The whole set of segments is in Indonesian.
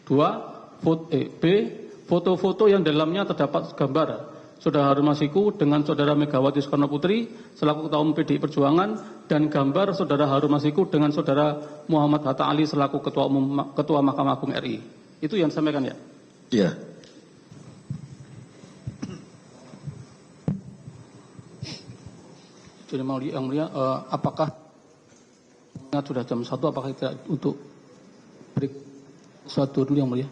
B. Foto-foto yang dalamnya terdapat gambar Saudara Harun Masiku dengan Saudara Megawati Soekarno Putri selaku Ketua Umum PDI Perjuangan dan gambar Saudara Harun Masiku dengan Saudara Muhammad Hatta Ali selaku Ketua Mahkamah Agung RI. Itu yang disampaikan ya? Iya. Jadi yang mulia, apakah sudah jam 1, apakah tidak untuk break suatu dulu yang mulia?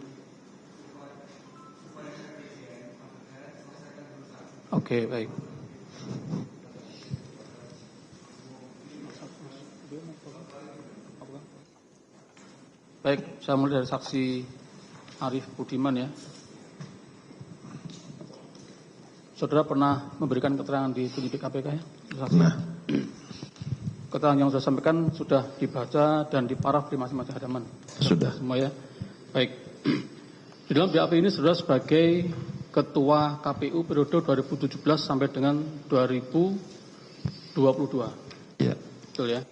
Oke, baik. Baik, saya mulai dari saksi Arif Budiman ya. Saudara pernah memberikan keterangan di penyidik KPK ya? Saksi. Nah. Keterangan yang sudah sampaikan sudah dibaca dan diparaf di masing-masing halaman. Sudah. Semua ya. Baik. Di dalam BAP ini saudara sebagai Ketua KPU periode 2017 sampai dengan 2022. Iya. Betul ya.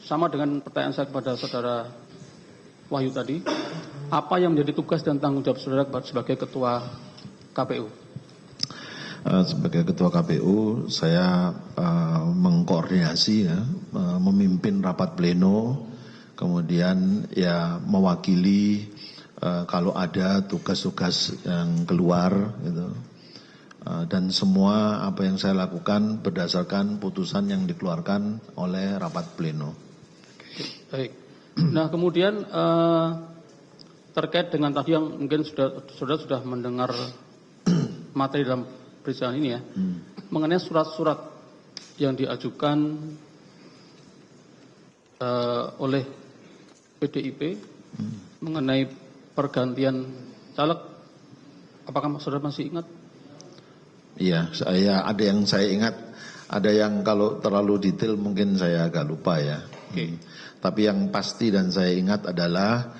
Sama dengan pertanyaan saya kepada Saudara Wahyu tadi, apa yang menjadi tugas dan tanggung jawab saudara sebagai Ketua KPU? Sebagai Ketua KPU, saya mengkoordinasi ya, memimpin rapat pleno, kemudian ya mewakili kalau ada tugas-tugas yang keluar gitu. Dan semua apa yang saya lakukan berdasarkan putusan yang dikeluarkan oleh rapat pleno. Baik. Nah kemudian terkait dengan tadi yang mungkin saudara sudah mendengar materi dalam persidangan ini ya, mengenai surat-surat yang diajukan oleh PDIP mengenai pergantian caleg, apakah saudara masih ingat? Iya, ada yang saya ingat, ada yang kalau terlalu detail mungkin saya agak lupa ya. Tapi yang pasti dan saya ingat adalah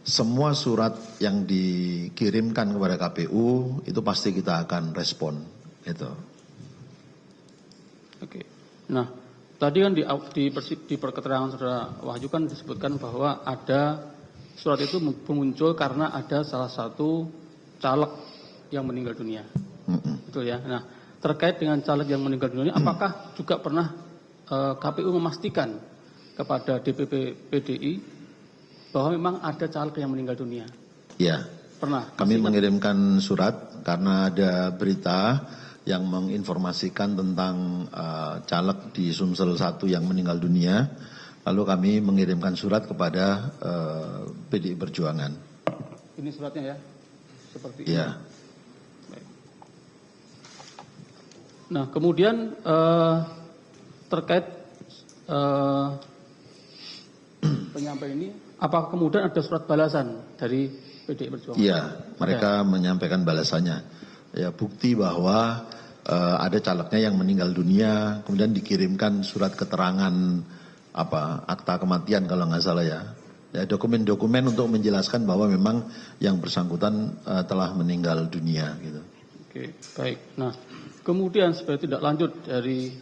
semua surat yang dikirimkan kepada KPU itu pasti kita akan respon. Itu. Oke. Nah, tadi kan di perketerangan Saudara Wahyu kan disebutkan bahwa ada surat itu muncul karena ada salah satu caleg yang meninggal dunia. Betul ya. Nah, terkait dengan caleg yang meninggal dunia, apakah juga pernah KPU memastikan kepada DPP PDI bahwa memang ada caleg yang meninggal dunia? Ya. Pernah. Kami mengirimkan surat karena ada berita yang menginformasikan tentang caleg di Sumsel 1 yang meninggal dunia. Lalu kami mengirimkan surat kepada PDI Perjuangan. Ini suratnya ya? Seperti ya. Ini. Baik. Nah, kemudian terkait penyampaian ini, apakah kemudian ada surat balasan dari PDI Perjuangan? Iya, mereka menyampaikan balasannya. Ya, bukti bahwa ada calegnya yang meninggal dunia, kemudian dikirimkan surat keterangan akta kematian kalau nggak salah ya. Ya, dokumen-dokumen untuk menjelaskan bahwa memang yang bersangkutan telah meninggal dunia gitu. Oke, baik. Nah, kemudian sebagai tindak lanjut dari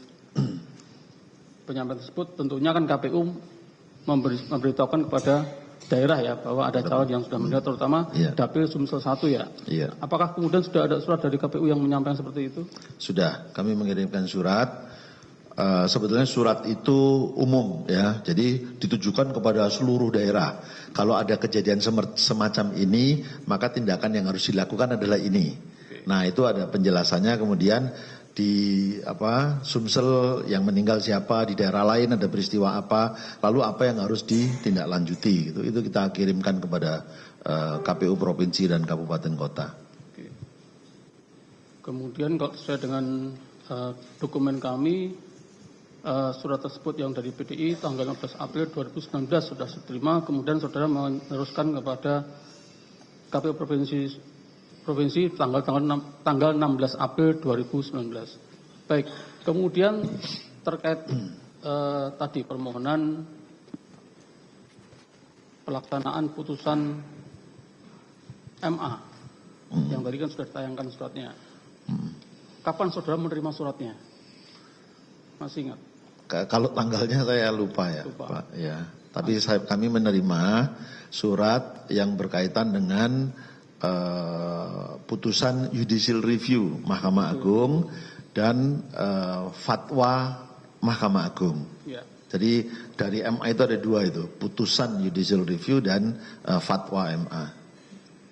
penyampaian tersebut, tentunya kan KPU memberitahukan kepada daerah ya bahwa ada caleg yang sudah meninggal, terutama Dapil Sumsel 1 ya. Iya. Apakah kemudian sudah ada surat dari KPU yang menyampaikan seperti itu? Sudah, kami mengirimkan surat. Sebetulnya surat itu umum ya, jadi ditujukan kepada seluruh daerah. Kalau ada kejadian semacam ini, maka tindakan yang harus dilakukan adalah ini. Nah, itu ada penjelasannya. Kemudian di Sumsel yang meninggal siapa, di daerah lain ada peristiwa apa, lalu apa yang harus ditindaklanjuti. Itu kita kirimkan kepada KPU provinsi dan kabupaten kota. Oke. Kemudian kalau sesuai dengan dokumen kami, surat tersebut yang dari PDI tanggal 16 April 2019 sudah diterima, kemudian saudara meneruskan kepada KPU provinsi tanggal 16 April 2019. Baik, kemudian terkait tadi permohonan pelaksanaan putusan MA yang tadi kan sudah ditayangkan suratnya. Kapan saudara menerima suratnya? Masih ingat? Kalau tanggalnya saya lupa ya, lupa. Pak. Ya. Tapi kami menerima surat yang berkaitan dengan putusan judicial review Mahkamah Agung dan fatwa Mahkamah Agung. Ya. Jadi dari MA itu ada dua itu, putusan judicial review dan fatwa MA.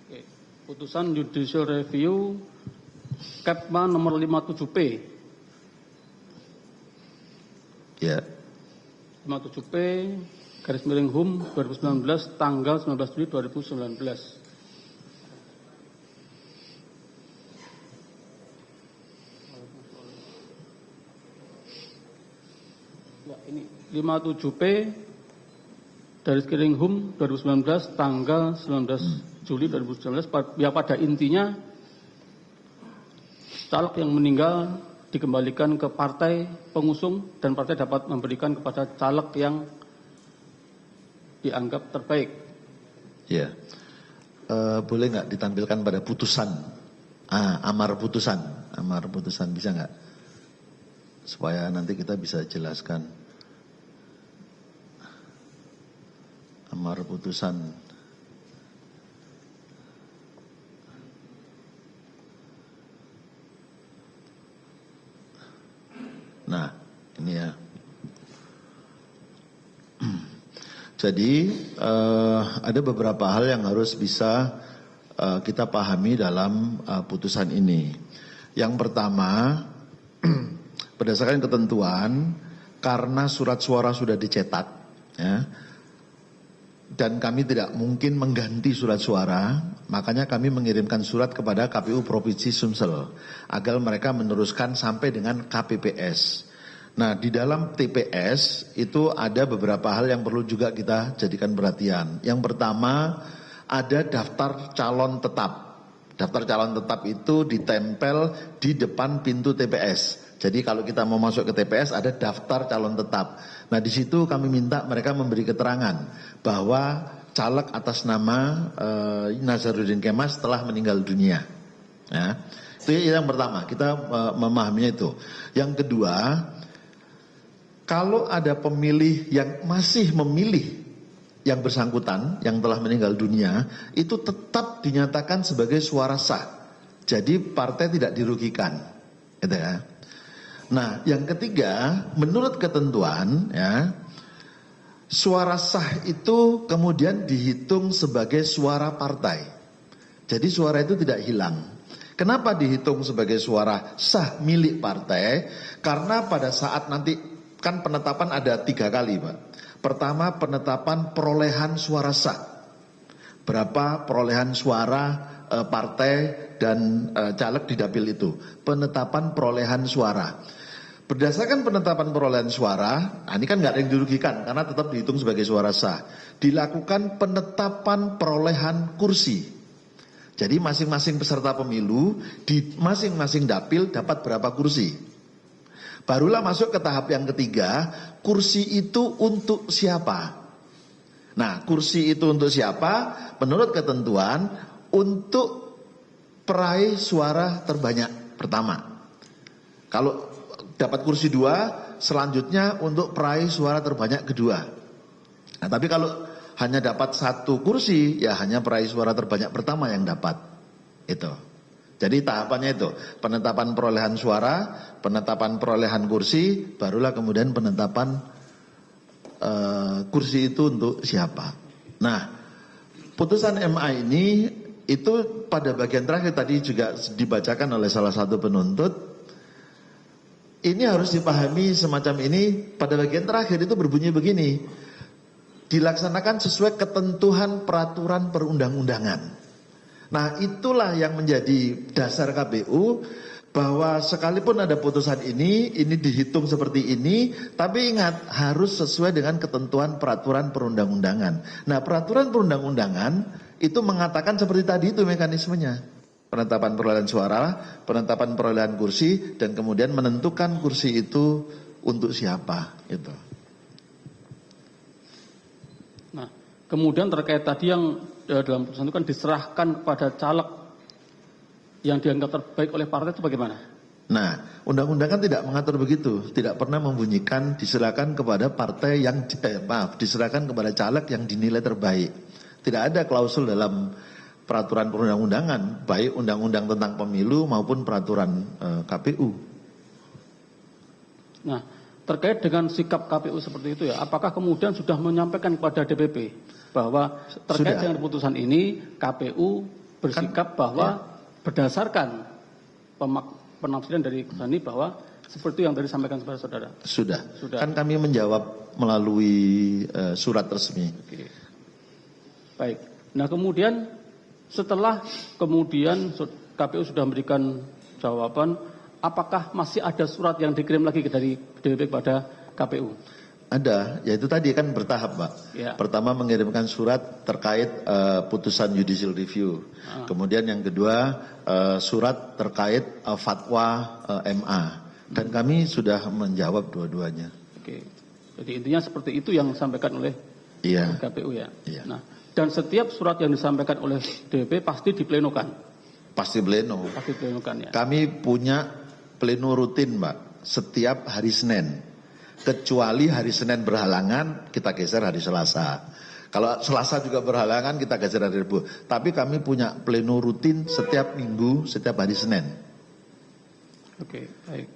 Oke. Putusan judicial review Kepma nomor 57P. Ya. 57P garis miring HUM 2019 tanggal 19 Juli 2019. Ya, ini 57P garis miring HUM 2019 tanggal 19 Juli 2019 ya, pada intinya caleg yang meninggal dikembalikan ke partai pengusung dan partai dapat memberikan kepada caleg yang dianggap terbaik. Ya, boleh nggak ditampilkan pada putusan, amar putusan bisa nggak? Supaya nanti kita bisa jelaskan amar putusan. Nah, ini ya. Jadi ada beberapa hal yang harus bisa kita pahami dalam putusan ini. Yang pertama, berdasarkan ketentuan, karena surat suara sudah dicetak, ya, dan kami tidak mungkin mengganti surat suara, makanya kami mengirimkan surat kepada KPU Provinsi Sumsel agar mereka meneruskan sampai dengan KPPS. Nah, di dalam TPS itu ada beberapa hal yang perlu juga kita jadikan perhatian. Yang pertama, ada daftar calon tetap. Daftar calon tetap itu ditempel di depan pintu TPS. Jadi kalau kita mau masuk ke TPS ada daftar calon tetap. Nah, di situ kami minta mereka memberi keterangan bahwa caleg atas nama Nazarudin Kemas telah meninggal dunia. Ya. Itu yang pertama, kita memahaminya itu. Yang kedua, kalau ada pemilih yang masih memilih yang bersangkutan yang telah meninggal dunia, itu tetap dinyatakan sebagai suara sah. Jadi partai tidak dirugikan, gitu ya. Nah, yang ketiga, menurut ketentuan, ya, suara sah itu kemudian dihitung sebagai suara partai. Jadi suara itu tidak hilang. Kenapa dihitung sebagai suara sah milik partai? Karena pada saat nanti kan penetapan ada 3 kali, Pak. Pertama, penetapan perolehan suara sah. Berapa perolehan suara partai dan caleg di dapil itu. Penetapan perolehan suara. Berdasarkan penetapan perolehan suara, nah ini kan nggak ada yang dirugikan karena tetap dihitung sebagai suara sah. Dilakukan penetapan perolehan kursi. Jadi masing-masing peserta pemilu di masing-masing dapil dapat berapa kursi. Barulah masuk ke tahap yang ketiga, kursi itu untuk siapa? Nah, kursi itu untuk siapa? Menurut ketentuan, untuk peraih suara terbanyak pertama. Kalau dapat kursi 2, selanjutnya untuk peraih suara terbanyak kedua. Nah, tapi kalau hanya dapat 1 kursi, ya hanya peraih suara terbanyak pertama yang dapat. Itu. Jadi tahapannya itu, penetapan perolehan suara, penetapan perolehan kursi, barulah kemudian penetapan kursi itu untuk siapa. Nah, putusan MA ini itu pada bagian terakhir tadi juga dibacakan oleh salah satu penuntut. Ini harus dipahami semacam ini, pada bagian terakhir itu berbunyi begini, dilaksanakan sesuai ketentuan peraturan perundang-undangan. Nah, itulah yang menjadi dasar KPU, bahwa sekalipun ada putusan ini dihitung seperti ini, tapi ingat harus sesuai dengan ketentuan peraturan perundang-undangan. Nah, peraturan perundang-undangan itu mengatakan seperti tadi itu mekanismenya. Penetapan perolehan suara, penetapan perolehan kursi, dan kemudian menentukan kursi itu untuk siapa. Itu. Nah, kemudian terkait tadi yang dalam putusan itu kan diserahkan kepada caleg yang dianggap terbaik oleh partai itu bagaimana? Nah, undang-undang kan tidak mengatur begitu, tidak pernah membunyikan diserahkan kepada partai yang diserahkan kepada caleg yang dinilai terbaik. Tidak ada klausul dalam peraturan perundang-undangan, baik undang-undang tentang pemilu maupun peraturan KPU. Nah, terkait dengan sikap KPU seperti itu ya, apakah kemudian sudah menyampaikan kepada DPP bahwa terkait dengan keputusan ini KPU bersikap bahwa berdasarkan penafsiran dari Ghani bahwa seperti yang tadi disampaikan kepada saudara? Sudah. Kan kami menjawab melalui surat resmi. Oke. Baik. Nah kemudian setelah kemudian KPU sudah memberikan jawaban, apakah masih ada surat yang dikirim lagi dari DPP kepada KPU? Ada, yaitu tadi kan bertahap, Pak. Ya. Pertama mengirimkan surat terkait putusan judicial review. Kemudian yang kedua surat terkait fatwa MA. Dan kami sudah menjawab dua-duanya. Oke. Jadi intinya seperti itu yang disampaikan oleh KPU ya. Iya. Nah, dan setiap surat yang disampaikan oleh DPP pasti diplenokan. Pasti pleno. Pasti diplenokan ya. Kami punya pleno rutin, Pak, setiap hari Senin. Kecuali hari Senin berhalangan, kita geser hari Selasa. Kalau Selasa juga berhalangan, kita geser hari Rabu. Tapi kami punya pleno rutin setiap minggu, setiap hari Senin. Oke, baik.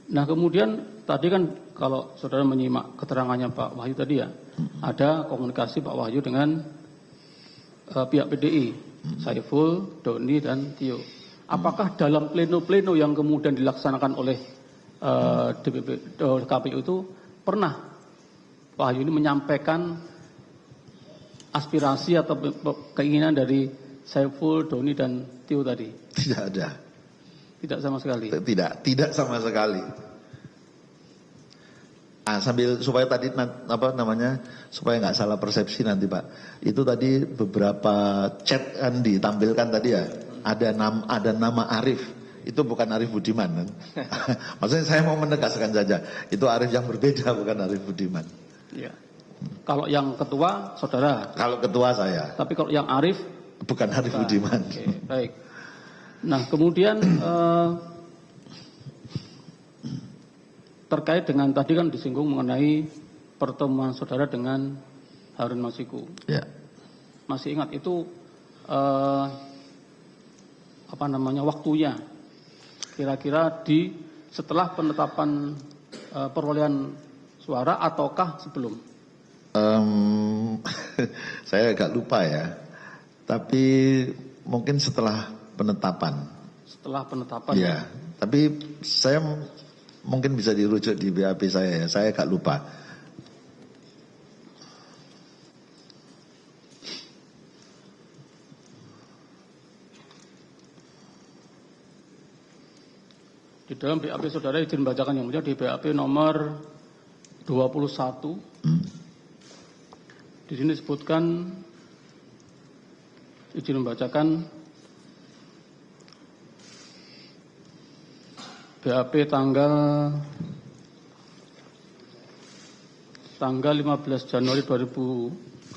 Nah kemudian tadi kan kalau saudara menyimak keterangannya Pak Wahyu tadi ya, ada komunikasi Pak Wahyu dengan pihak PDI, Saiful, Doni, dan Tio. Apakah dalam pleno-pleno yang kemudian dilaksanakan oleh DPP KPU itu pernah Pak Wahyu ini menyampaikan aspirasi atau keinginan dari Saiful, Doni, dan Tio tadi? Tidak ada. Tidak sama sekali. Tidak sama sekali. Sambil supaya tadi supaya nggak salah persepsi nanti Pak. Itu tadi beberapa chat kan ditampilkan tadi ya. Ada nama Arif. Itu bukan Arif Budiman kan. Maksudnya saya mau menegaskan saja. Itu Arif yang berbeda, bukan Arif Budiman. Iya. Kalau yang ketua saudara. Kalau ketua saya. Tapi kalau yang Arif bukan Arif Budiman. Oke, baik. Nah kemudian terkait dengan tadi kan disinggung mengenai pertemuan saudara dengan Harun Masiku. Ya. Masih ingat itu waktunya kira-kira di setelah penetapan perolehan suara ataukah sebelum? Saya agak lupa ya. Tapi mungkin setelah penetapan. Setelah penetapan. Ya. Tapi saya mungkin bisa dirujuk di BAP saya ya. Saya agak lupa. Di dalam BAP saudara izin bacakan yang mulia di BAP nomor 21. Di sini disebutkan izin membacakan BAP tanggal 15 Januari 2025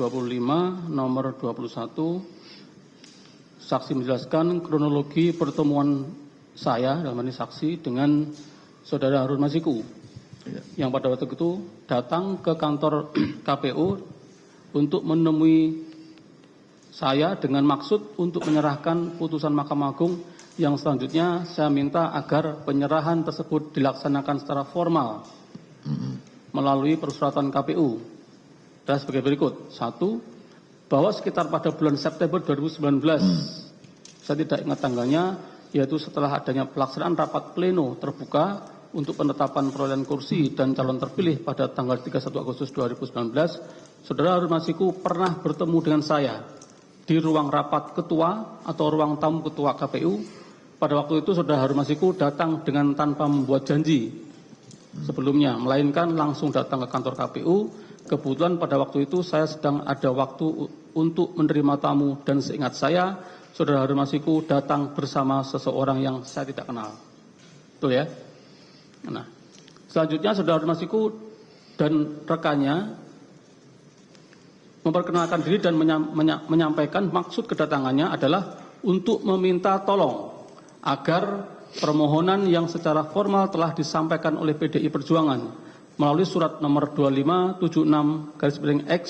nomor 21. Saksi menjelaskan kronologi pertemuan saya dalam ini saksi dengan saudara Harun Masiku yang pada waktu itu datang ke kantor KPU untuk menemui saya dengan maksud untuk menyerahkan putusan Mahkamah Agung yang selanjutnya saya minta agar penyerahan tersebut dilaksanakan secara formal melalui persuratan KPU. Dan sebagai berikut. 1. Bahwa sekitar pada bulan September 2019, saya tidak ingat tanggalnya, yaitu setelah adanya pelaksanaan rapat pleno terbuka untuk penetapan perolehan kursi dan calon terpilih pada tanggal 31 Agustus 2019, saudara Harun Masiku pernah bertemu dengan saya di ruang rapat ketua atau ruang tamu ketua KPU. Pada waktu itu saudara Harun Masiku datang dengan tanpa membuat janji sebelumnya, melainkan langsung datang ke kantor KPU. Kebetulan pada waktu itu saya sedang ada waktu untuk menerima tamu dan seingat saya, saudara Harun Masiku datang bersama seseorang yang saya tidak kenal. Betul ya? Nah, selanjutnya saudara Harun Masiku dan rekannya memperkenalkan diri dan menyampaikan maksud kedatangannya adalah untuk meminta tolong agar permohonan yang secara formal telah disampaikan oleh PDI Perjuangan melalui surat nomor 2576/X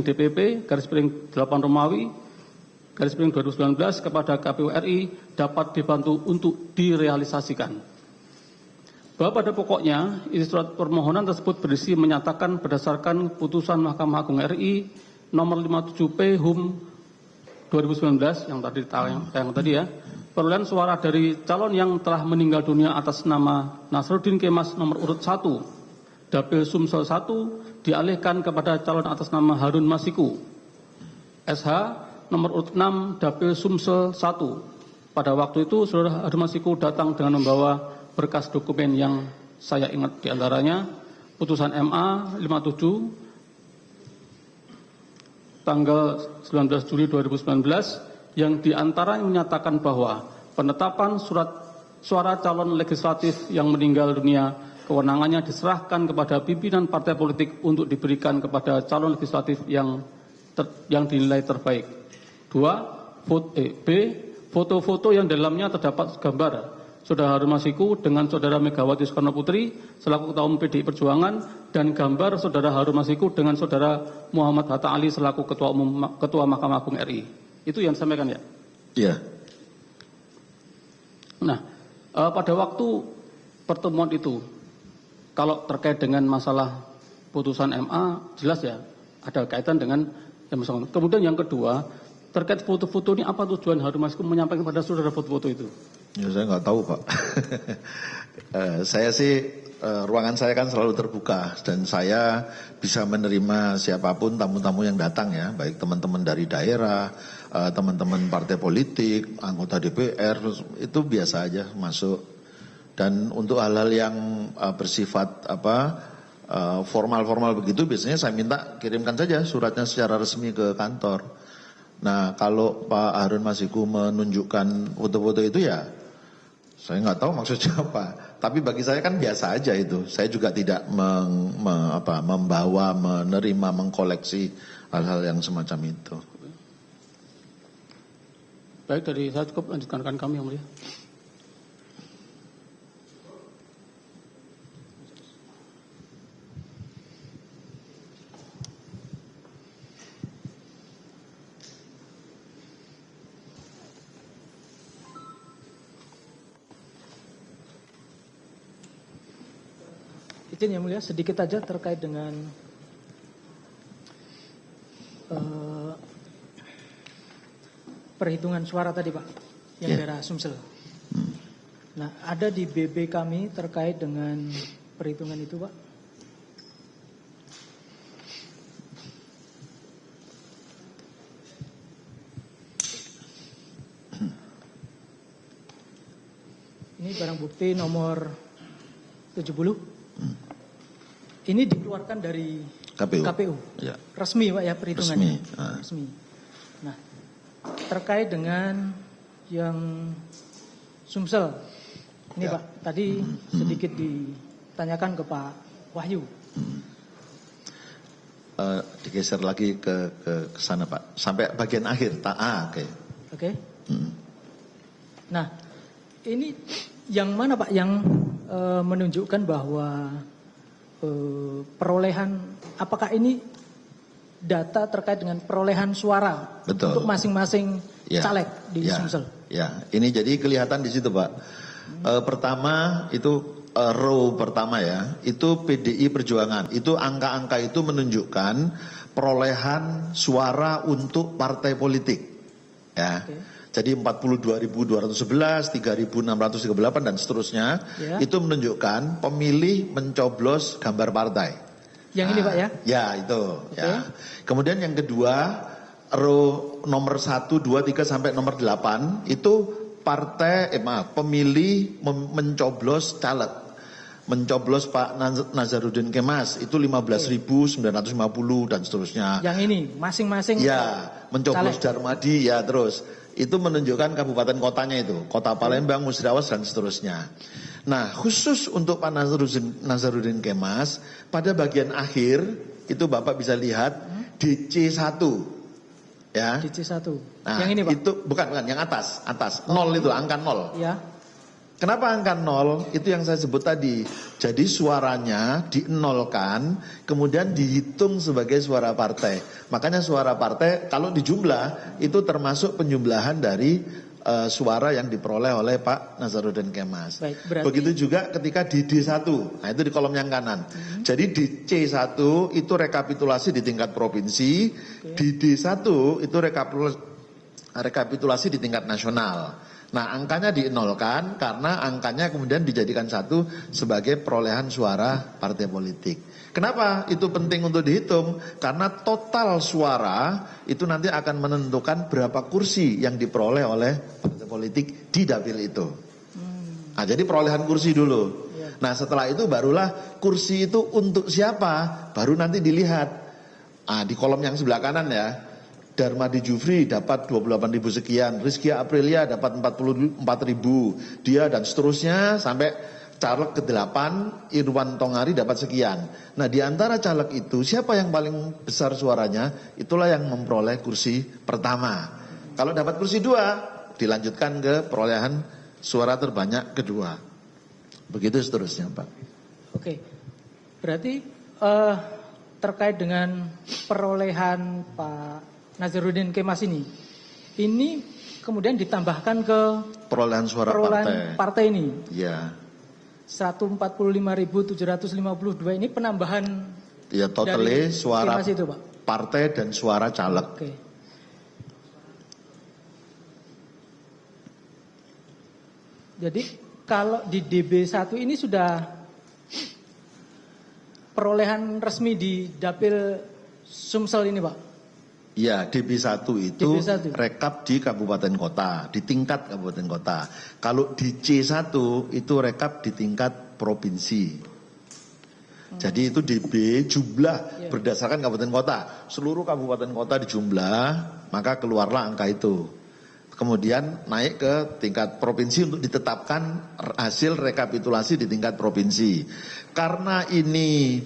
DPP /8 Romawi /2019 kepada KPU RI dapat dibantu untuk direalisasikan. Bahwa pada pokoknya isi surat permohonan tersebut berisi menyatakan berdasarkan putusan Mahkamah Agung RI nomor 57P HUM 2019 yang tadi ya, perolehan suara dari calon yang telah meninggal dunia atas nama Nasruddin Kemas nomor urut 1 Dapil Sumsel 1 dialihkan kepada calon atas nama Harun Masiku SH nomor urut 6 Dapil Sumsel 1. Pada waktu itu Saudara Harun Masiku datang dengan membawa berkas dokumen yang saya ingat diantaranya putusan MA 57 tanggal 19 Juli 2019 yang diantaranya menyatakan bahwa penetapan surat suara calon legislatif yang meninggal dunia kewenangannya diserahkan kepada pimpinan partai politik untuk diberikan kepada calon legislatif yang dinilai terbaik. 2. Foto-foto yang dalamnya terdapat gambar Saudara Harun Masiku dengan Saudara Megawati Soekarno Putri selaku Ketua Umum PDI Perjuangan dan gambar Saudara Harun Masiku dengan Saudara Muhammad Hatta Ali selaku Ketua Mahkamah Agung RI. Itu yang disampaikan ya? Iya. Nah, pada waktu pertemuan itu, kalau terkait dengan masalah putusan MA, jelas ya ada kaitan dengan yang bersangkutan. Kemudian yang kedua, terkait foto-foto ini apa tujuan Harun Masiku menyampaikan pada saudara foto-foto itu? Ya, saya nggak tahu Pak. Saya sih ruangan saya kan selalu terbuka dan saya bisa menerima siapapun tamu-tamu yang datang ya, baik teman-teman dari daerah, teman-teman partai politik, anggota DPR, itu biasa aja masuk. Dan untuk hal-hal yang bersifat formal-formal begitu biasanya saya minta kirimkan saja suratnya secara resmi ke kantor. Nah kalau Pak Harun Masiku menunjukkan foto-foto itu ya saya nggak tahu maksudnya apa. Tapi bagi saya kan biasa aja itu. Saya juga tidak membawa, menerima, mengkoleksi hal-hal yang semacam itu. Baik, dari saya cukup lanjutkan rekan kami yang mulia. Izin yang mulia sedikit aja terkait dengan perhitungan suara tadi Pak yang daerah Sumsel. Nah ada di BB kami terkait dengan perhitungan itu Pak. Ini barang bukti nomor 70. Ini dikeluarkan dari KPU. Ya. Resmi Pak ya perhitungannya. Resmi. Nah, terkait dengan yang Sumsel. Ini ya. Pak, tadi sedikit ditanyakan ke Pak Wahyu. Digeser lagi ke sana Pak. Sampai bagian akhir. Oke. Oke. Nah, ini yang mana Pak yang menunjukkan bahwa perolehan, apakah ini data terkait dengan perolehan suara untuk masing-masing caleg di Sumsel? Ya, ini jadi kelihatan di situ Pak. Pertama itu row pertama ya, itu PDI Perjuangan. Itu angka-angka itu menunjukkan perolehan suara untuk partai politik. Ya. Jadi 42.211, 3.638 dan seterusnya itu menunjukkan pemilih mencoblos gambar partai. Yang ini Pak ya? Ya itu. Ya. Kemudian yang kedua row nomor 1, 2, 3 sampai nomor 8 itu pemilih mencoblos caleg. Mencoblos Pak Nazarudin Kemas itu 15.950 dan seterusnya. Yang ini masing-masing. Ya, mencoblos Darmadi ya terus. Itu menunjukkan kabupaten kotanya itu, Kota Palembang, Musirawas dan seterusnya. Nah, khusus untuk Pak Nazarudin Kemas pada bagian akhir itu Bapak bisa lihat DC 1. Ya. Di C1. Nah, yang ini Pak? Itu bukan yang atas. Nol itu, angka 0. Ya. Kenapa angka 0? Itu yang saya sebut tadi. Jadi suaranya dinolkan, kemudian dihitung sebagai suara partai. Makanya suara partai kalau dijumlah itu termasuk penjumlahan dari suara yang diperoleh oleh Pak Nazarudin Kemas. Baik, berarti... Begitu juga ketika di D1. Nah, itu di kolom yang kanan. Jadi di C1 itu rekapitulasi di tingkat provinsi, di D1 itu rekapitulasi di tingkat nasional. Nah, angkanya dinolkan karena angkanya kemudian dijadikan 1 sebagai perolehan suara partai politik. Kenapa itu penting untuk dihitung? Karena total suara itu nanti akan menentukan berapa kursi yang diperoleh oleh partai politik di dapil itu. Nah, jadi perolehan kursi dulu. Nah, setelah itu barulah kursi itu untuk siapa? Baru nanti dilihat. Nah, di kolom yang sebelah kanan ya. Darmadi Jufri dapat 28.000 sekian, Rizky Aprilia dapat 44.000, dia dan seterusnya sampai caleg ke-8 Irwan Tongari dapat sekian. Nah, di antara caleg itu siapa yang paling besar suaranya, itulah yang memperoleh kursi pertama. Kalau dapat kursi 2, dilanjutkan ke perolehan suara terbanyak kedua. Begitu seterusnya, Pak. Oke. Berarti terkait dengan perolehan Pak Nazarudin Kemas ini kemudian ditambahkan ke perolehan suara partai ini. Ya. 145.752 ini penambahan. Ya, totalnya suara itu, Pak. Partai dan suara caleg. Oke. Jadi kalau di DB1 ini sudah perolehan resmi di Dapil Sumsel ini, Pak? Ya, DB1 itu DB1. Rekap di kabupaten kota, di tingkat kabupaten kota. Kalau di C1 itu rekap di tingkat provinsi. Jadi itu DB jumlah berdasarkan kabupaten kota. Seluruh kabupaten kota dijumlah, maka keluarlah angka itu. Kemudian naik ke tingkat provinsi untuk ditetapkan hasil rekapitulasi di tingkat provinsi. Karena ini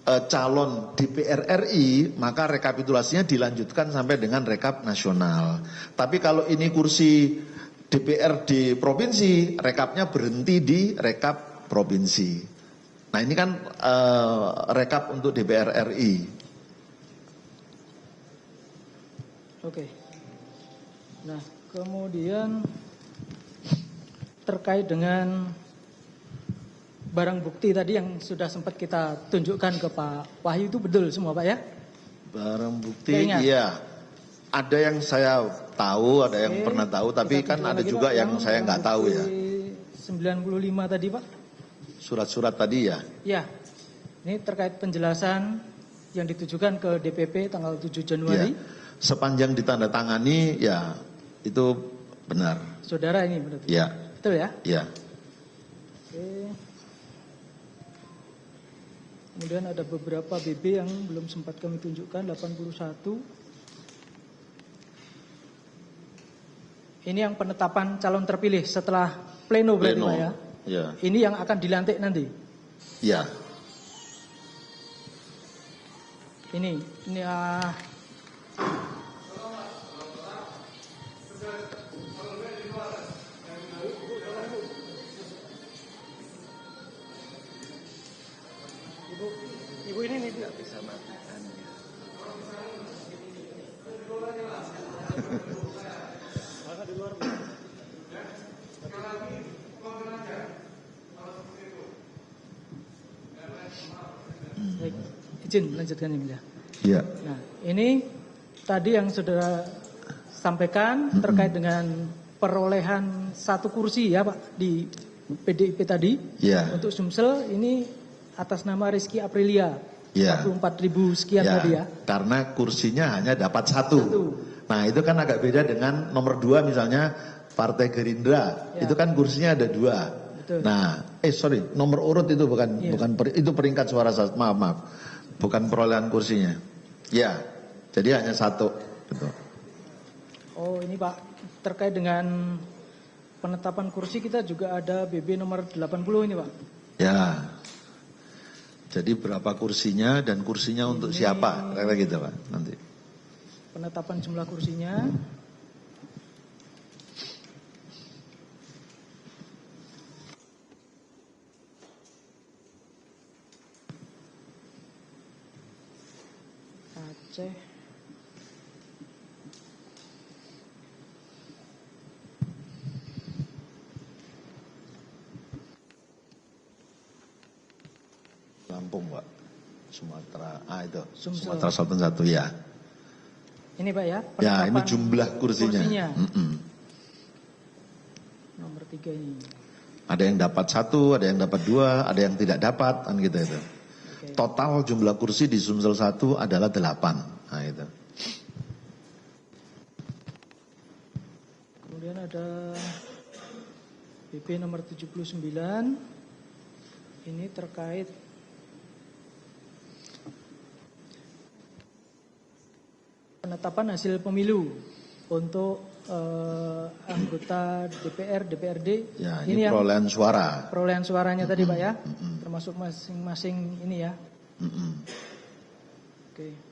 calon DPR RI, maka rekapitulasinya dilanjutkan sampai dengan rekap nasional. Tapi kalau ini kursi DPR di provinsi, rekapnya berhenti di rekap provinsi. Nah, ini kan rekap untuk DPR RI. Oke. Nah, kemudian terkait dengan barang bukti tadi yang sudah sempat kita tunjukkan ke Pak Wahyu, itu betul semua, Pak, ya? Barang bukti, iya. Ada yang saya tahu, ada yang pernah tahu, tapi kan ada juga yang saya nggak tahu ya. 95 tadi, Pak? Surat-surat tadi ya? Ya. Ini terkait penjelasan yang ditujukan ke DPP tanggal 7 Januari. Ya. Sepanjang ditandatangani, ya itu benar. Saudara ini berarti? Ya. Betul ya? Ya. Oke. Kemudian ada beberapa BB yang belum sempat kami tunjukkan, 81. Ini yang penetapan calon terpilih setelah pleno berarti, Pak, ya? Ya. Ini yang akan dilantik nanti? Ya. Ini Ibu ini nih tidak bisa matikan. Di luar. Baik, izin melanjutkan ini ya. Iya. Nah, ini tadi yang sudah sampaikan terkait dengan perolehan 1 kursi ya, Pak, di PDIP tadi. Iya. Untuk Sumsel ini atas nama Rizky Aprilia. Ya. 44.000 sekian ya, tadi ya. Karena kursinya hanya dapat 1. Nah, itu kan agak beda dengan nomor 2 misalnya Partai Gerindra. Ya. Itu kan kursinya ada 2. Betul. Nah, nomor urut itu bukan itu peringkat suara, maaf. Bukan perolehan kursinya. Ya. Jadi hanya 1. Betul. Oh, ini Pak, terkait dengan penetapan kursi kita juga ada BB nomor 80 ini, Pak. Ya. Jadi berapa kursinya dan kursinya untuk siapa? Kayak gitu, Pak, nanti. penetapan jumlah kursinya. Aceh. Lampung, Pak. Sumatera, itu. Sumsel. Sumatera Selatan 1 ya. Ini Pak ya. Ya, ini jumlah kursinya. Nomor 3 ini. Ada yang dapat 1, ada yang dapat 2, ada yang tidak dapat, kan gitu itu. Okay. Total jumlah kursi di Sumsel 1 adalah 8. Nah itu. Kemudian ada PP nomor 79. Ini terkait penetapan hasil pemilu untuk anggota DPR, DPRD. Ya, ini perolehan suara. Perolehan suaranya tadi Pak ya, termasuk masing-masing ini ya. Oke.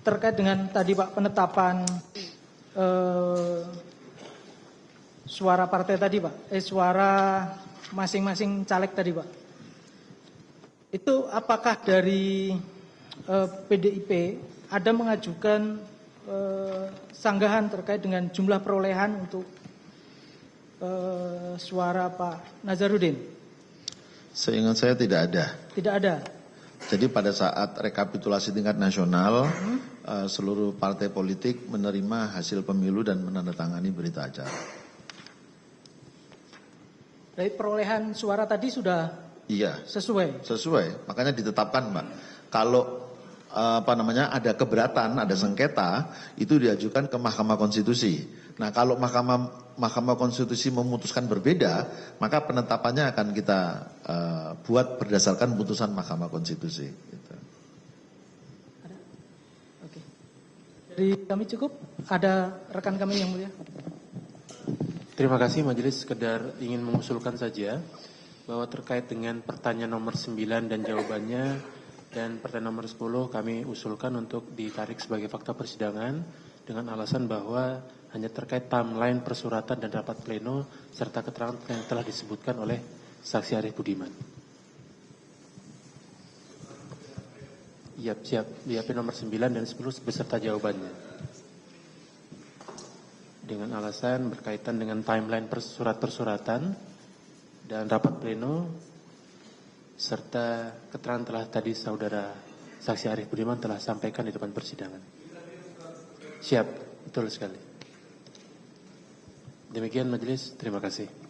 Terkait dengan tadi Pak penetapan suara partai tadi Pak, suara masing-masing caleg tadi Pak. Itu apakah dari PDIP ada mengajukan sanggahan terkait dengan jumlah perolehan untuk suara Pak Nazarudin? Seingat saya tidak ada. Tidak ada. Jadi pada saat rekapitulasi tingkat nasional, seluruh partai politik menerima hasil pemilu dan menandatangani berita acara. Dari perolehan suara tadi sudah sesuai? Sesuai, makanya ditetapkan Mbak. Kalau ada keberatan, ada sengketa, itu diajukan ke Mahkamah Konstitusi. Nah kalau Mahkamah Konstitusi memutuskan berbeda, maka penetapannya akan kita buat berdasarkan putusan Mahkamah Konstitusi. Gitu. Ada? Oke. Dari kami cukup? Ada rekan kami yang mulia? Terima kasih Majelis, sekedar ingin mengusulkan saja bahwa terkait dengan pertanyaan nomor 9 dan jawabannya dan pertanyaan nomor 10 kami usulkan untuk ditarik sebagai fakta persidangan dengan alasan bahwa hanya terkait timeline persuratan dan rapat pleno serta keterangan yang telah disebutkan oleh Saksi Arief Budiman. Siap. BAP nomor 9 dan 10 beserta jawabannya. Dengan alasan berkaitan dengan timeline persuratan dan rapat pleno serta keterangan telah tadi saudara Saksi Arief Budiman telah sampaikan di depan persidangan. Siap, betul sekali. Demikian majelis, terima kasih.